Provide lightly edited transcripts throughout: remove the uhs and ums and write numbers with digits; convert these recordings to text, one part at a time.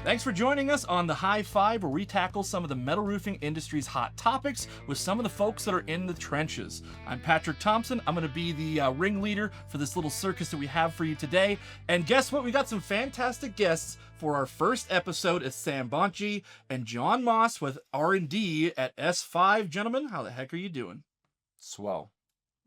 Thanks for joining us on the High Five, where we tackle some of the metal roofing industry's hot topics with some of the folks that are in the trenches. I'm Patrick Thompson. I'm going to be the ringleader for this little circus that we have for you today. And guess what? We got some fantastic guests for our first episode. It's Sam Bontje and John Moss with R&D at S5. Gentlemen, how the heck are you doing? Swell.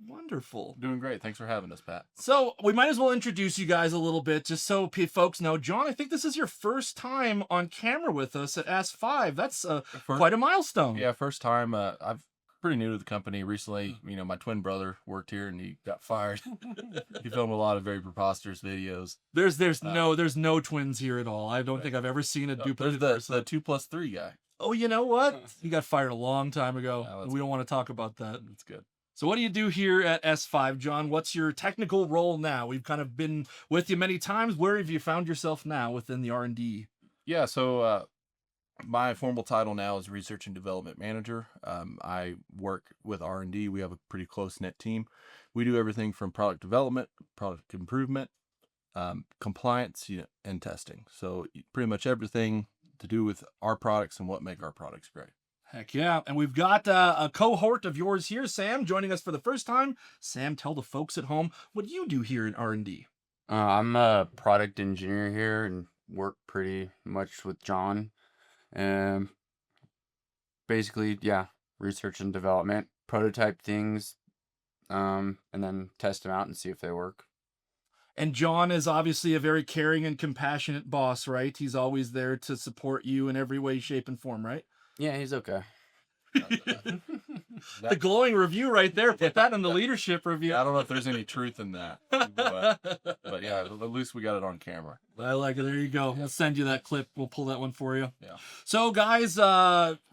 Wonderful. Doing great. Thanks for having us, Pat. So we might as well introduce you guys a little bit just so folks know. John, I think this is your first time on camera with us at S5. That's quite a milestone. Yeah, first time. I'm pretty new to the company recently. You know, my twin brother worked here and he got fired. He filmed a lot of very preposterous videos. There's no twins here at all. I don't think I've ever seen a duplicate. There's the 2+3 guy. Oh, you know what? He got fired a long time ago. We don't want to talk about that. That's good. So what do you do here at S5, John? What's your technical role now? We've kind of been with you many times. Where have you found yourself now within the R&D? Yeah, so my formal title now is Research and Development Manager. I work with R&D. We have a pretty close-knit team. We do everything from product development, product improvement, compliance, and testing. So pretty much everything to do with our products and what make our products great. Heck yeah. And we've got a cohort of yours here, Sam, joining us for the first time. Sam, tell the folks at home what you do here in R&D. I'm a product engineer here and work pretty much with John. Basically, yeah, research and development, prototype things, and then test them out and see if they work. And John is obviously a very caring and compassionate boss, right? He's always there to support you in every way, shape, and form, right? Yeah, he's okay. The glowing review right there. Put that in the leadership review. I don't know if there's any truth in that, but yeah, at least we got it on camera. I like it. There you go. I'll send you that clip. We'll pull that one for you. Yeah. So guys,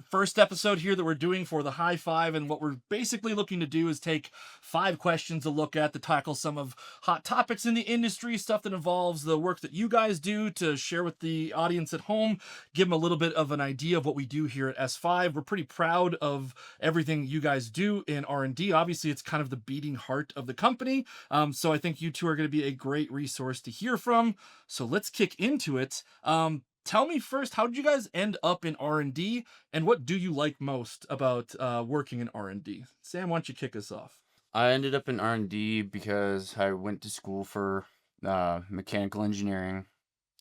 first episode here that we're doing for the High Five, and what we're basically looking to do is take 5 questions to look at to tackle some of hot topics in the industry, stuff that involves the work that you guys do, to share with the audience at home, give them a little bit of an idea of what we do here at S5. We're pretty proud of everything you guys do in R&D. Obviously, it's kind of the beating heart of the company. So I think you two are going to be a great resource to hear from. So let's kick into it. Tell me first, how did you guys end up in R&D, and what do you like most about working in R&D? Sam, why don't you kick us off? I ended up in R&D because I went to school for mechanical engineering.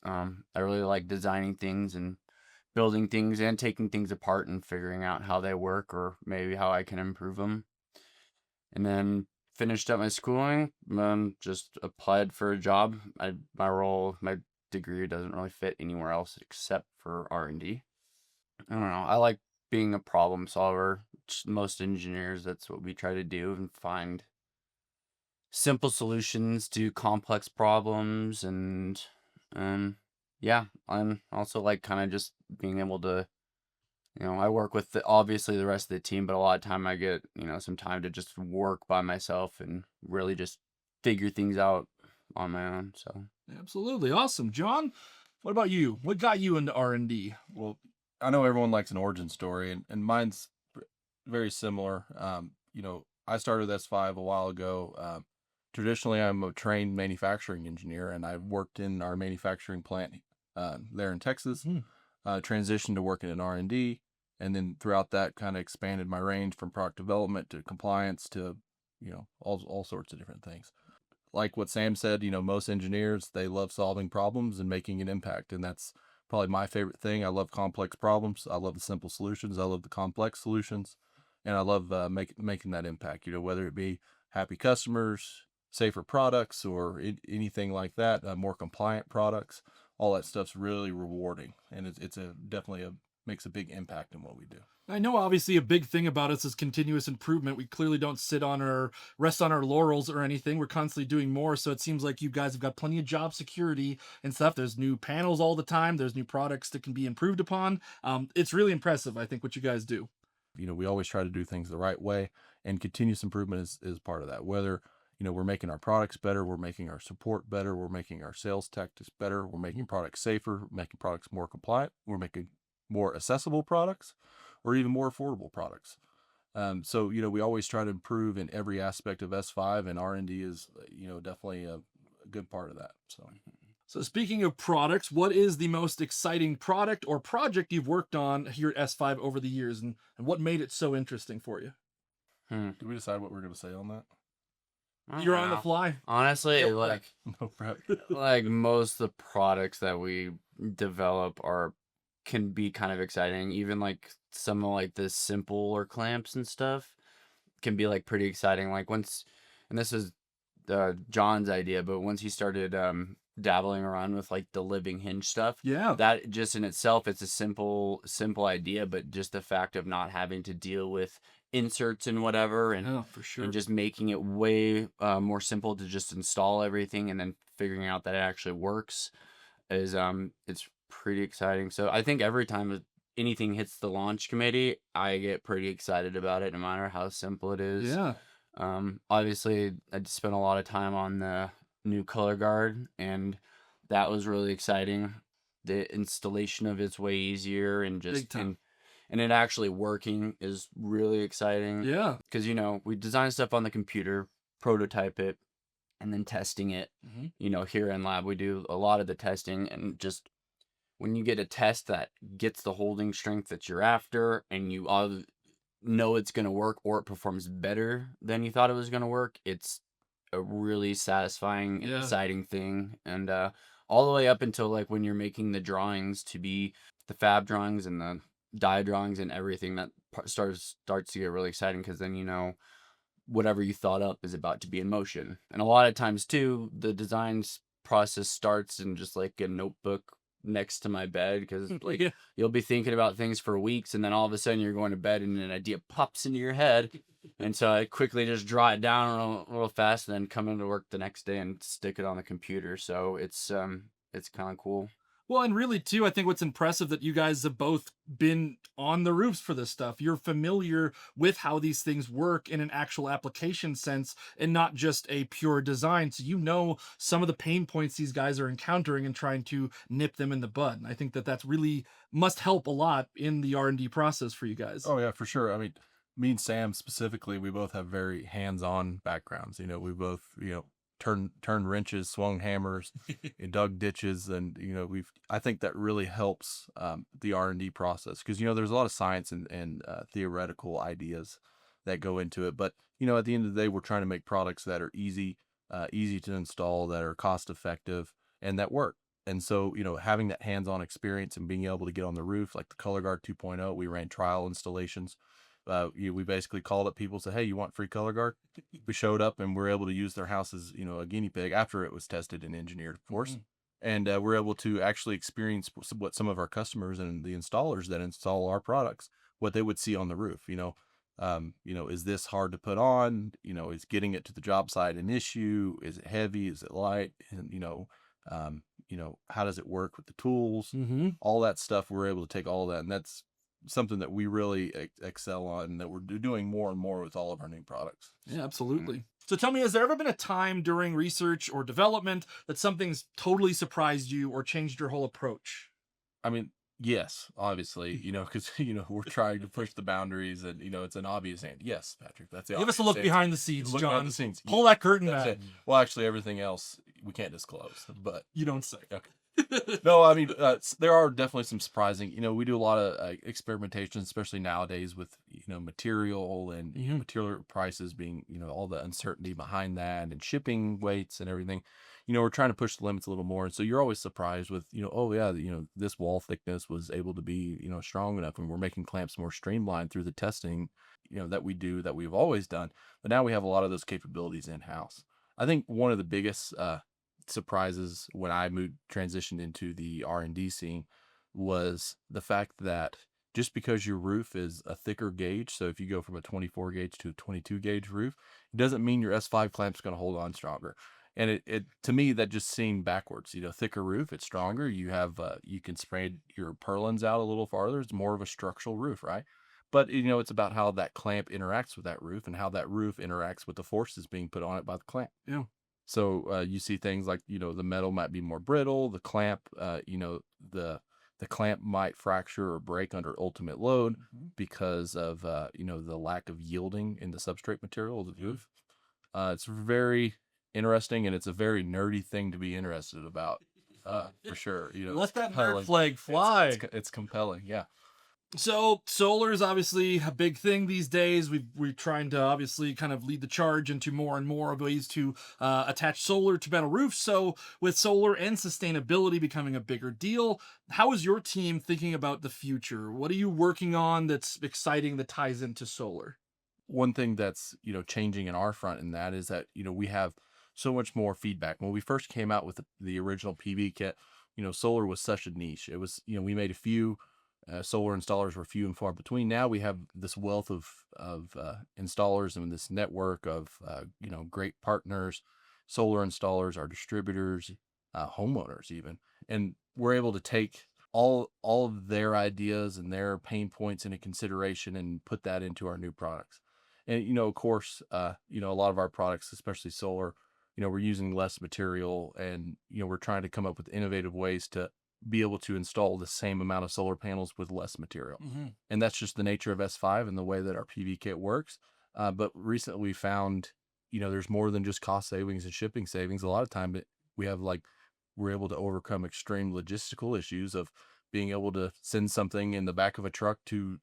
I really like designing things and building things and taking things apart and figuring out how they work or maybe how I can improve them. And then finished up my schooling, just applied for a job. My degree doesn't really fit anywhere else except for R&D. I don't know. I like being a problem solver. Most engineers, that's what we try to do, and find simple solutions to complex problems. And yeah, I'm also like kind of just being able to, I work with obviously the rest of the team, but a lot of time I get, some time to just work by myself and really just figure things out on my own. So Absolutely. Awesome. John, what about you? What got you into R&D? Well, I know everyone likes an origin story, and mine's very similar. I started with S5 a while ago. Traditionally, I'm a trained manufacturing engineer, and I've worked in our manufacturing plant there in Texas. Transitioned to working in R&D, and then throughout that kind of expanded my range from product development to compliance to, all sorts of different things. Like what Sam said, most engineers, they love solving problems and making an impact, and that's probably my favorite thing. I love complex problems. I love the simple solutions. I love the complex solutions, and I love making that impact, whether it be happy customers, safer products, or anything like that, more compliant products. All that stuff's really rewarding, and it's definitely makes a big impact in what we do. I know obviously a big thing about us is continuous improvement. We clearly don't rest on our laurels or anything. We're constantly doing more. So it seems like you guys have got plenty of job security and stuff. There's new panels all the time. There's new products that can be improved upon. It's really impressive, I think, what you guys do. We always try to do things the right way, and continuous improvement is part of that. Whether, we're making our products better, we're making our support better, we're making our sales tactics better, we're making products safer, making products more compliant, we're making more accessible products, or even more affordable products. So, we always try to improve in every aspect of S5, and R&D is, definitely a good part of that. So So speaking of products, what is the most exciting product or project you've worked on here at S5 over the years, and what made it so interesting for you? Did we decide what we're going to say on that? I don't You're on the know. fly. Honestly, Yep. like No prep. like most of the products that we develop are can be kind of exciting. Even like some of like the simpler clamps and stuff can be like pretty exciting. Like once, and this is John's idea, but once he started dabbling around with like the living hinge stuff, Yeah. that just in itself, it's a simple idea, but just the fact of not having to deal with inserts and whatever, Yeah, for sure. and just making it way more simple to just install everything and then figuring out that it actually works is it's pretty exciting. So I think every time anything hits the launch committee, I get pretty excited about it, no matter how simple it is. Yeah. Obviously, I just spent a lot of time on the new color guard, and that was really exciting. The installation of it's way easier, and Big just time. and it actually working is really exciting. Yeah. Because we design stuff on the computer, prototype it, and then testing it. Here in lab, we do a lot of the testing, and just when you get a test that gets the holding strength that you're after, and you all know it's going to work, or it performs better than you thought it was going to work, it's a really satisfying, Yeah. exciting thing. And all the way up until like when you're making the drawings to be the fab drawings and the die drawings and everything, that starts to get really exciting, because then whatever you thought up is about to be in motion. And a lot of times too, the design process starts in just like a notebook next to my bed, because like Yeah. you'll be thinking about things for weeks, and then all of a sudden you're going to bed and an idea pops into your head, and so I quickly just draw it down real fast, and then come into work the next day and stick it on the computer. So it's kind of cool. Well, and really too, I think what's impressive that you guys have both been on the roofs for this stuff. You're familiar with how these things work in an actual application sense, and not just a pure design. So you know some of the pain points these guys are encountering and trying to nip them in the bud. And I think that that's really must help a lot in the R&D process for you guys. Oh yeah, for sure. I mean, me and Sam specifically, we both have very hands-on backgrounds. We both, turned wrenches, swung hammers, and dug ditches, and I think that really helps the R&D process, because there's a lot of science and theoretical ideas that go into it. But at the end of the day, we're trying to make products that are easy to install, that are cost effective, and that work. And so, having that hands-on experience and being able to get on the roof, like the Color Guard 2.0, we ran trial installations. We basically called up people, said, "Hey, you want free Color Guard?" We showed up, and we're able to use their house as a guinea pig, after it was tested and engineered, of course. And we're able to actually experience what some of our customers and the installers that install our products, what they would see on the roof. Is this hard to put on? Is getting it to the job site an issue? Is it heavy? Is it light? And how does it work with the tools? All that stuff, we're able to take all that, and that's something that we really excel on, and that we're doing more and more with all of our new products. Yeah, absolutely. So tell me, has there ever been a time during research or development that something's totally surprised you or changed your whole approach? I mean, yes, obviously, because we're trying to push the boundaries, and it's an obvious answer. Yes, Patrick, that's the Give us a obvious look answer. behind the scenes, Look John. behind the scenes. Pull that curtain That's back. it. Well, actually, everything else we can't disclose, but You don't say. okay. No, I mean, there are definitely some surprising. We do a lot of experimentation, especially nowadays with material and material prices being all the uncertainty behind that, and shipping weights and everything. We're trying to push the limits a little more, and so you're always surprised with oh yeah, this wall thickness was able to be strong enough, and we're making clamps more streamlined through the testing that we've always done, but now we have a lot of those capabilities in house. I think one of the biggest surprises when I transitioned into the R&D scene was the fact that just because your roof is a thicker gauge, so if you go from a 24 gauge to a 22 gauge roof, it doesn't mean your S5 clamp's going to hold on stronger. And it to me, that just seemed backwards. Thicker roof, it's stronger. You have you can spread your purlins out a little farther. It's more of a structural roof, right? But it's about how that clamp interacts with that roof, and how that roof interacts with the forces being put on it by the clamp. Yeah. So you see things like the metal might be more brittle, the clamp, the clamp might fracture or break under ultimate load because of the lack of yielding in the substrate material of the roof. It's very interesting, and it's a very nerdy thing to be interested about. For sure. You know, Let it's that nerd compelling. flag fly. It's compelling. Yeah. So solar is obviously a big thing these days. We're trying to obviously kind of lead the charge into more and more of ways to attach solar to metal roofs. So with solar and sustainability becoming a bigger deal, how is your team thinking about the future? What are you working on that's exciting that ties into solar? One thing that's, changing in our front in that is that, we have so much more feedback. When we first came out with the original PV kit, solar was such a niche. It was, we made a few solar installers were few and far between. Now we have this wealth of installers and this network of, great partners, solar installers, our distributors, homeowners even. And we're able to take all of their ideas and their pain points into consideration and put that into our new products. And, of course, a lot of our products, especially solar, we're using less material and, we're trying to come up with innovative ways to be able to install the same amount of solar panels with less material. Mm-hmm. And that's just the nature of S5 and the way that our PV kit works. But recently we found, there's more than just cost savings and shipping savings. A lot of time we're able to overcome extreme logistical issues of being able to send something in the back of a truck to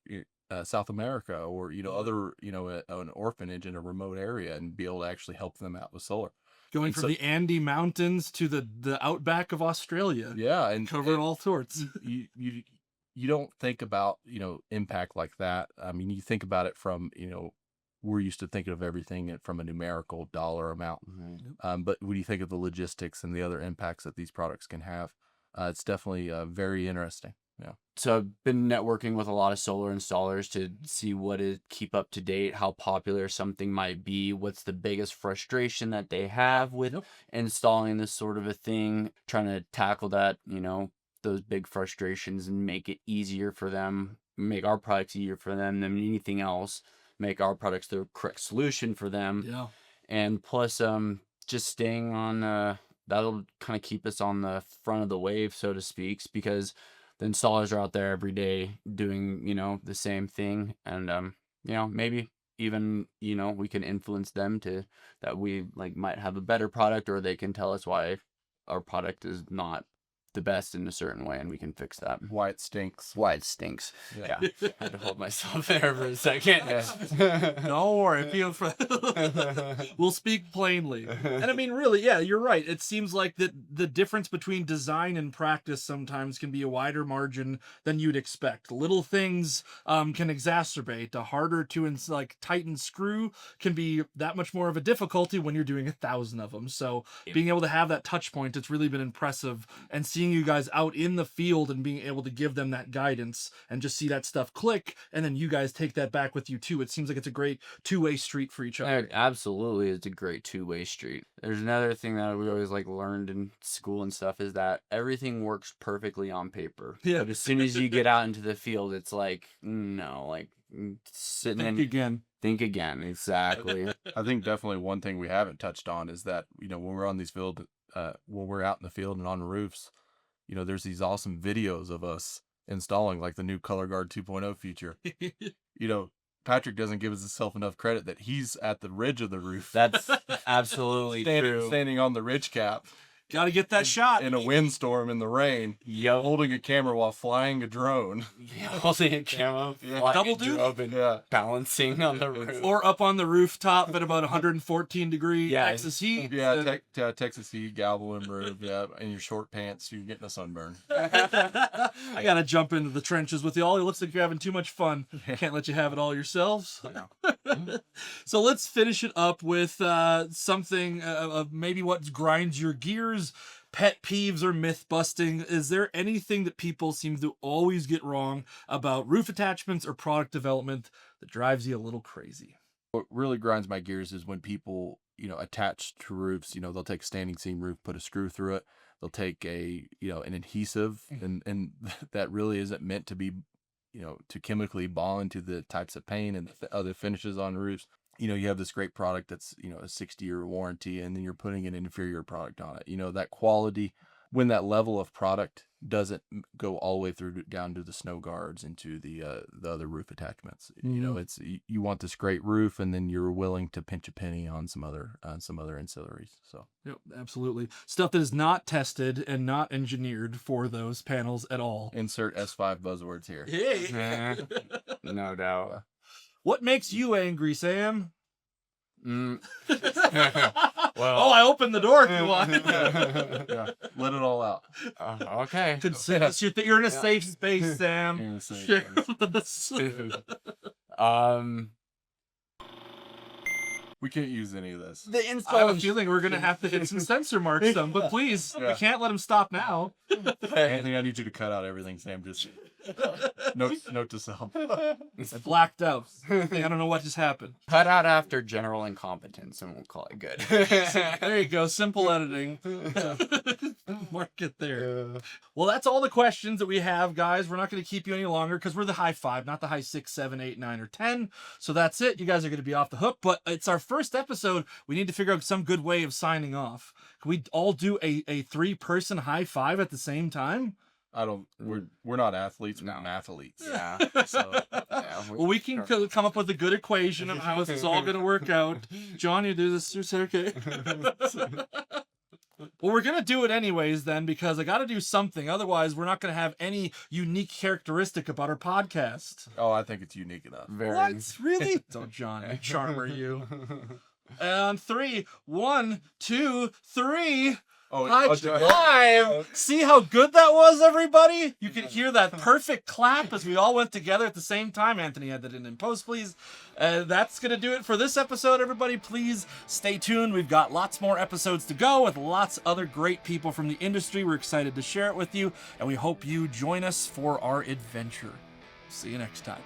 South America or, other, an orphanage in a remote area and be able to actually help them out with solar. Going And from so- the Andy Mountains to the outback of Australia. Yeah. And Covering all sorts. you don't think about, impact like that. I mean, you think about it from, we're used to thinking of everything from a numerical dollar amount. But when you think of the logistics and the other impacts that these products can have, it's definitely very interesting. Yeah. So I've been networking with a lot of solar installers to see what is keep up to date, how popular something might be, what's the biggest frustration that they have with installing this sort of a thing, trying to tackle that, those big frustrations and make it easier for them, make our products easier for them than anything else, make our products the correct solution for them. Yeah. And plus, just staying on, that'll kind of keep us on the front of the wave, so to speak, because the installers are out there every day doing, the same thing. And, maybe even, we can influence them to that we might have a better product, or they can tell us why our product is not the best in a certain way and we can fix that. Why it stinks. Why it stinks. Yeah. Yeah. I had to hold myself there for a second. Don't worry. We'll speak plainly. And I mean, really, yeah, you're right. It seems like that the difference between design and practice sometimes can be a wider margin than you'd expect. Little things can exacerbate. A harder to tighten screw can be that much more of a difficulty when you're doing 1,000 of them. So being able to have that touch point, it's really been impressive. And seeing you guys out in the field and being able to give them that guidance and just see that stuff click, and then you guys take that back with you too. It seems like it's a great two-way street for each other. Absolutely, it's a great two-way street. There's another thing that we always learned in school and stuff is that everything works perfectly on paper. Yeah. But as soon as you get out into the field, it's no, sitting Think again, exactly. I think definitely one thing we haven't touched on is that, when we're on these when we're out in the field and on roofs, there's these awesome videos of us installing the new Color Guard 2.0 feature. Patrick doesn't give himself enough credit that he's at the ridge of the roof. That's absolutely true. Standing on the ridge cap Got to get that shot. in a windstorm in the rain, holding a camera while flying a drone. Holding a camera, Double dupe? balancing on the roof. Or up on the rooftop at about 114 degree Texas heat. Yeah, Texas heat, Galvin roof, in your short pants, you're getting a sunburn. I got to jump into the trenches with y'all. It looks like you're having too much fun. Can't let you have it all yourselves. So let's finish it up with something of maybe what grinds your gears, pet peeves or myth busting. Is there anything that people seem to always get wrong about roof attachments or product development that drives you a little crazy? What really grinds my gears is when people, attach to roofs, they'll take a standing seam roof, put a screw through it. They'll take an adhesive and that really isn't meant to be, to chemically bond to the types of paint and the other finishes on roofs. You have this great product that's, a 60-year warranty, and then you're putting an inferior product on it. That quality when that level of product doesn't go all the way through down to the snow guards into the other roof attachments. You know, it's you want this great roof, and then you're willing to pinch a penny on some other ancillaries. So Yep, absolutely. Stuff that is not tested and not engineered for those panels at all. insert S5 buzzwords here. Hey. No doubt. What makes you angry, Sam? Mm. Oh, I opened the door if you want. Yeah, let it all out. Okay. You're in a safe space, Sam. You're in a safe Share space. this. We can't use any of this. The I have a installation. feeling we're gonna have to hit some censor marks, but please, we Yeah. can't let him stop now. Anthony, I need you to cut out everything Sam just note to self. I blacked out. I don't know what just happened. Cut out after general incompetence, and we'll call it good. There you go. Simple editing. Mark it there. Well, that's all the questions that we have, guys. We're not going to keep you any longer because we're the high 5, not the high 6, 7, 8, 9, or 10. So that's it. You guys are going to be off the hook. But it's our first episode. We need to figure out some good way of signing off. Can we all do a 3-person high 5 at the same time? We're not athletes, we're No. mathletes. Yeah. So Yeah, Well, we can come up with a good equation of how this is all going to work out. John, you do this. It's okay. Well, we're going to do it anyways then because I got to do something. Otherwise, we're not going to have any unique characteristic about our podcast. oh, I think it's unique enough. very. What? Really? Oh, John, you charmer, you. And 3, 1, 2, 3. Oh, High okay. five! See how good that was, everybody? You could hear that perfect clap as we all went together at the same time. Anthony had that in post, please. That's going to do it for this episode, everybody. Please stay tuned. We've got lots more episodes to go with lots of other great people from the industry. We're excited to share it with you, and we hope you join us for our adventure. See you next time.